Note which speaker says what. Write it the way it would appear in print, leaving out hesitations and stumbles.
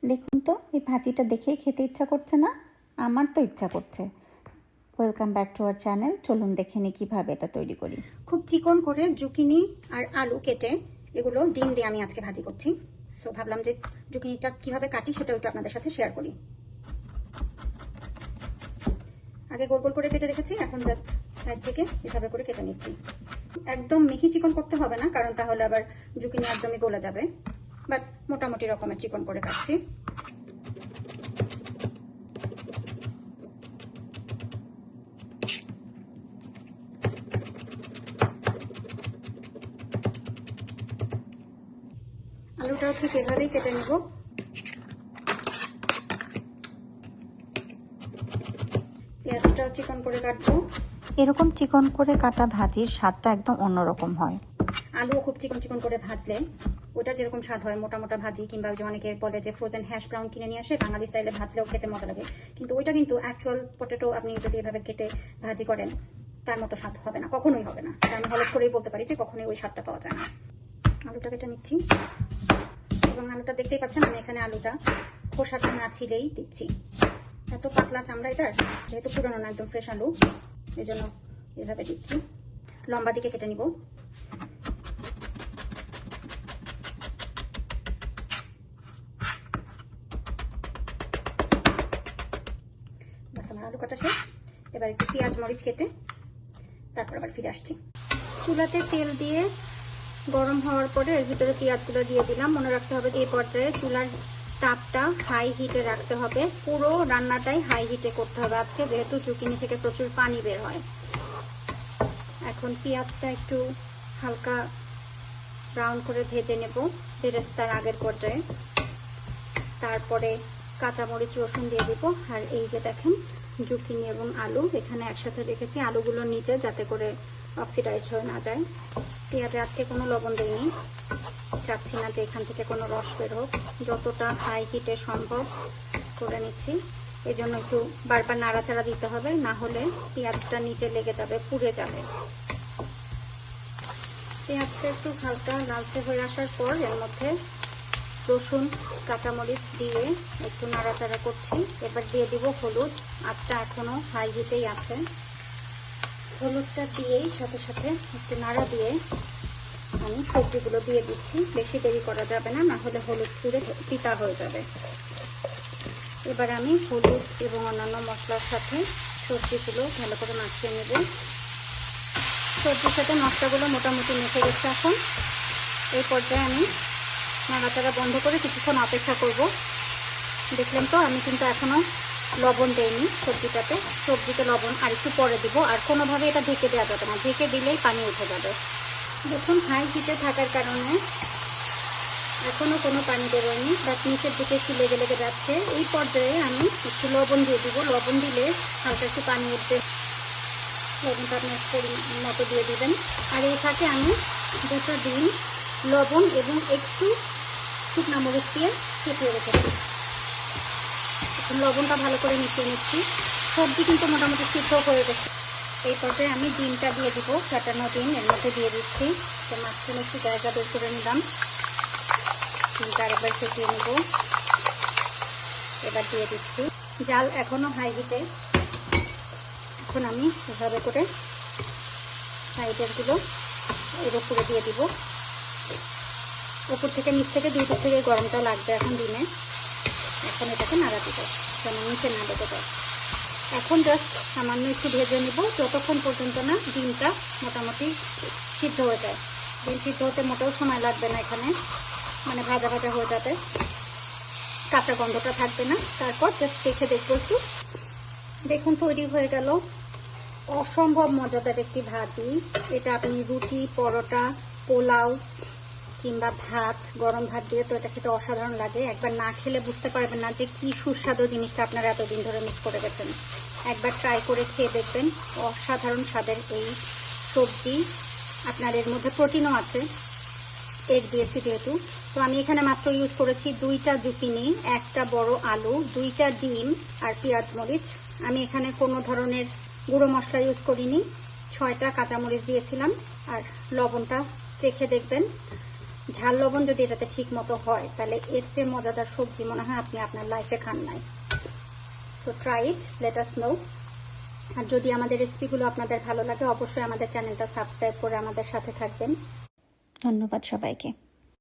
Speaker 1: দেখুন তো এই ভাজিটা দেখেই খেতে ইচ্ছা করছে না? আমার তো ইচ্ছা করছে। Welcome back to our channel. চলুন দেখে নিই কীভাবে এটা তৈরি করি।
Speaker 2: খুব চিকন করে জুকিনি আর আলু কেটে এগুলো ডিম দিয়ে আমি আজকে ভাজি করছি। সো ভাবলাম যে জুকিনিটা কিভাবে কাটি সেটা একটু আপনাদের সাথে শেয়ার করি। আগে গোল গোল করে কেটে রেখেছি, এখন জাস্ট সাইড থেকে এভাবে করে কেটে নিচ্ছি। একদম মিহি চিকন করতে হবে না, কারণ তাহলে আবার জুকিনি একদমই গলে যাবে, বাট মোটামুটি রকমের চিকন করে কাটছি। আলুটাও ঠিক এভাবেই কেটে নেব। পেঁয়াজটাও চিকন করে কাটবো।
Speaker 1: এরকম চিকন করে কাটা ভাজির স্বাদটা একদম অন্যরকম হয়।
Speaker 2: আলুও খুব চিকন চিকন করে ভাজলে ওটা যেরকম স্বাদ হয় মোটা মোটা ভাজি, কিংবা যে অনেকে বলে যে ফ্রোজেন হ্যাশ ব্রাউন কিনে নিয়ে আসে বাঙালি স্টাইলে ভাজলেও খেতে মজা লাগে, কিন্তু ওইটা কিন্তু অ্যাকচুয়াল পটেটো আপনি যদি এভাবে কেটে ভাজি করেন তার মতো স্বাদ হবে না, কখনোই হবে না। আমি হলফ করেই বলতে পারি যে কখনোই ওই স্বাদটা পাওয়া যায় না। আলুটা কেটে নিচ্ছি, এবং আলুটা দেখতেই পাচ্ছেন আমি এখানে আলুটা খোসাটা না ছিলেই দিচ্ছি। এত পাতলা চামড়া এটার, যেহেতু পুরনো না একদম ফ্রেশ আলু, এই জন্য এভাবে দিচ্ছি। লম্বা দিকে কেটে নিব। আমার আলু কাটা শেষ। এবার একটু পেঁয়াজ মরিচ কেটে তারপর আবার ফিরে আসছি। চুলাতে তেল দিয়ে গরম হওয়ার পরে এর ভিতরে পেঁয়াজগুলো দিয়ে দিলাম। মনে রাখতে হবে এই পর্যায়ে চুলার তাপটা হাই হিটে রাখতে হবে। পুরো রান্নাটাই হাই হিটে করতে হবে আজকে, যেহেতু জুকিনি থেকে প্রচুর পানি বের হয়। এখন পেঁয়াজটা একটু হালকা ব্রাউন করে ভেজে নেব বেরেস্তার আগের পর্যায়ে। তারপরে কাঁচামরিচ রসুন দিয়ে দিব। আর এই যে দেখেন জুকিনি এবং আলু এখানে একসাথে রেখেছি, আলুগুলোর নিচে যাতে করে অক্সিডাইজড হয়ে না যায়। পেঁয়াজে আজকে কোনো লবণ দিইনি, চাচ্ছি না যে এখান থেকে কোনো রস বের হোক। যতটা হাই হিটে সম্ভব করে নিচ্ছি, এই জন্য একটু বারবার নাড়াচাড়া দিতে হবে, না হলে পেঁয়াজটা নিচে লেগে যাবে, পুড়ে যাবে। পেঁয়াজটা একটু হালকা লালচে হয়ে আসার পর এর মধ্যে রসুন কাঁচামরিচ দিয়ে একটু নাড়াচাড়া করছি। এবার দিয়ে দিব হলুদ। আজটা এখনো হাই হিটেই আছে। হলুদটা দিয়েই সাথে সাথে একটু নাড়া দিয়ে আমি সবজিগুলো দিয়ে দিচ্ছি। বেশি দেরি করা যাবে না, না হলে হলুদ পুড়ে পিতা হয়ে যাবে। এবার আমি হলুদ এবং অন্যান্য মশলার সাথে সবজিগুলো ভালো করে মাখিয়ে নেব। সবজির সাথে মশলাগুলো মোটামুটি মেখে গেছে। এখন এই পর্যায়ে আমি নাড়াচাড়া বন্ধ করে কিছুক্ষণ অপেক্ষা করব। দেখলেন তো আমি কিন্তু এখনো লবণ দেইনি সবজিটাতে। সবজিতে লবণ আর একটু পরে দিব। আর কোনোভাবে এটা ঢেকে দেওয়া যাবে না, ঢেকে দিলেই পানি উঠে যাবে। দেখুন হাই হিটে থাকার কারণে এখনো কোনো পানি বেরোয়নি, বাট নিচের দিকে একটু লেগে লেগে যাচ্ছে। এই পর্যায়ে আমি একটু লবণ দিয়ে দিব। লবণ দিলে হালকা একটু পানি উঠবে। লবণটা আপনার মতো দিয়ে দিবেন। আর এই ফাঁকে আমি দুটো ডিম লবণ এবং একটু শুকনো মরিচ দিয়ে ফুটিয়ে রেখেছি। এখন লবণটা ভালো করে মিশিয়ে নিচ্ছি। সবজি কিন্তু মোটামুটি সিদ্ধ হয়ে গেছে। এই পর্যায়ে আমি ডিমটা দিয়ে দিব, ফ্যাটানো ডিম এর মধ্যে দিয়ে দিচ্ছি। তো মাঝখানে একটু জায়গা বের করে নিলাম। ডিমটা আরেকবার ফুটিয়ে নেব। এবার দিয়ে দিচ্ছি। জাল এখনো হাই হিটে। এখন আমি এভাবে করে সাইডেরগুলো এর উপরে দিয়ে দিব। উপর থেকে নিচ থেকে দুই দিক থেকে গরমটা লাগবে এখন ডিমে। এখন এটাকে নাড়া দিব যেন নিচে না লেগে যায়। এখন জাস্ট সামান্য একটু ভেজে নেব, যতক্ষণ পর্যন্ত না ডিমটা মোটামুটি সিদ্ধ হয়ে যায়। ডিম সিদ্ধ হতে মোটেও সময় লাগবে না এখানে, মানে ভাজা ভাজা হয়ে যাবে, কাঁচা গন্ধটা থাকবে না। তারপর জাস্ট দেখে দেখবো একটু। দেখুন তৈরি হয়ে গেল অসম্ভব মজাদার একটি ভাজি। এটা আপনি রুটি, পরোটা, পোলাও কিংবা ভাত, গরম ভাত দিয়ে তো এটা খেতে অসাধারণ লাগে। একবার না খেলে বুঝতে পারবেন না যে কি সুস্বাদু জিনিসটা আপনারা এতদিন ধরে মিস করে গেছেন। একবার ট্রাই করে খেয়ে দেখবেন, অসাধারণ স্বাদের এই সবজি। আপনার এর মধ্যে প্রোটিনও আছে, এগ দিয়েছি যেহেতু। তো আমি এখানে মাত্র ইউজ করেছি 2টা জুকিনি, 1টা বড় আলু, 2টা ডিম আর পেঁয়াজ মরিচ। আমি এখানে কোনো ধরনের গুঁড়ো মশলা ইউজ করিনি। 6টা কাঁচামরিচ দিয়েছিলাম। আর লবণটা চেখে দেখবেন ঝাল লবণ যদি এটাতে ঠিক মতো হয় তাহলে এর চেয়ে মজাদার সবজি মনে হয় আপনি আপনার লাইফে খান নাই। So try it, let us know. আর যদি আমাদের রেসিপিগুলো আপনাদের ভালো লাগে অবশ্যই আমাদের চ্যানেলটা সাবস্ক্রাইব করে আমাদের সাথে থাকবেন।
Speaker 1: ধন্যবাদ সবাইকে।